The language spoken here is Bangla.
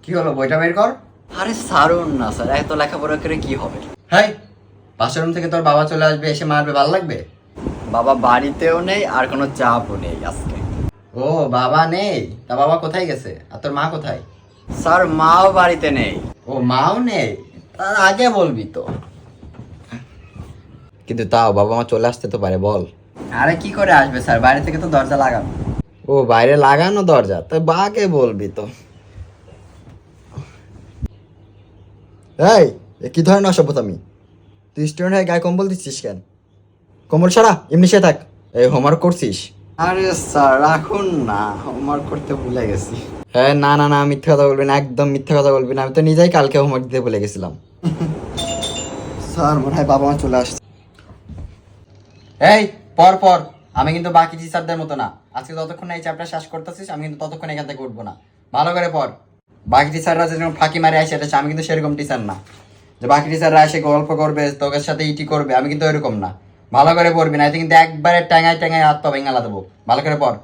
কি হলো, বইটা বের কর। আরে সারুন না স্যার, এত লেখাপড়া করে কি হবে? হাই, পাশের রুম থেকে তোর বাবা চলে আসবে, এসে মারবে, ভালো লাগবে? বাবা বাড়িতেও নেই আর কোনো চাপও নেই আজকে। ও বাবা নেই? তা বাবা কোথায় গেছে? আর তোর মা কোথায়? স্যার মাও বাড়িতে নেই। ও মাও নেই? তার আগে বলবি তো। কিন্তু তাও বাবা মা চলে আসতে তো পারে, বল। আরে কি করে আসবে স্যার, বাইরে থেকে তো দরজা লাগানো। ও বাইরে লাগানো দরজা, তো বাকে বলবি তো। এই এ কি ধরনের অসভ্যতামি? তুই স্টুডেন্ট হয়ে গায়ে কম্বল দিচ্ছিস কেন? কম্বল সারা, এমনি সে থাক। এই হোমওয়ার্ক করছিস? আরে স্যার রাখুন না, হোমওয়ার্ক করতে ভুলে গেছি। হ্যাঁ, না না না, মিথ্যা কথা বলবি না, একদম মিথ্যা কথা বলবি না। আমি তো নিজেই কালকে হোমওয়ার্ক দিতে ভুলে গেছিলাম। স্যার মনে হয় বাবা মা চলে আসছে। এই পর পর, আমি কিন্তু বাকি টিচারদের মতো না। আজকে যতক্ষণ না এই চ্যাপ্টার শেষ করতেছিস, আমি কিন্তু ততক্ষণ এখান থেকে উঠবো না। ভালো করে পর। বাকি টিচাররা যেরকম ফাঁকি মারে আসে এটা, আমি কিন্তু সেরকম টিচার না যে বাকি টিচাররা এসে গল্প করবে, তোকের সাথে ইটি করবে। আমি কিন্তু এরকম না। ভালো করে পড়বি না, এতে কিন্তু একবারে ট্যাঙায় ট্যাঙায় হাত পা ভেঙালা দেবো। ভালো করে পড়।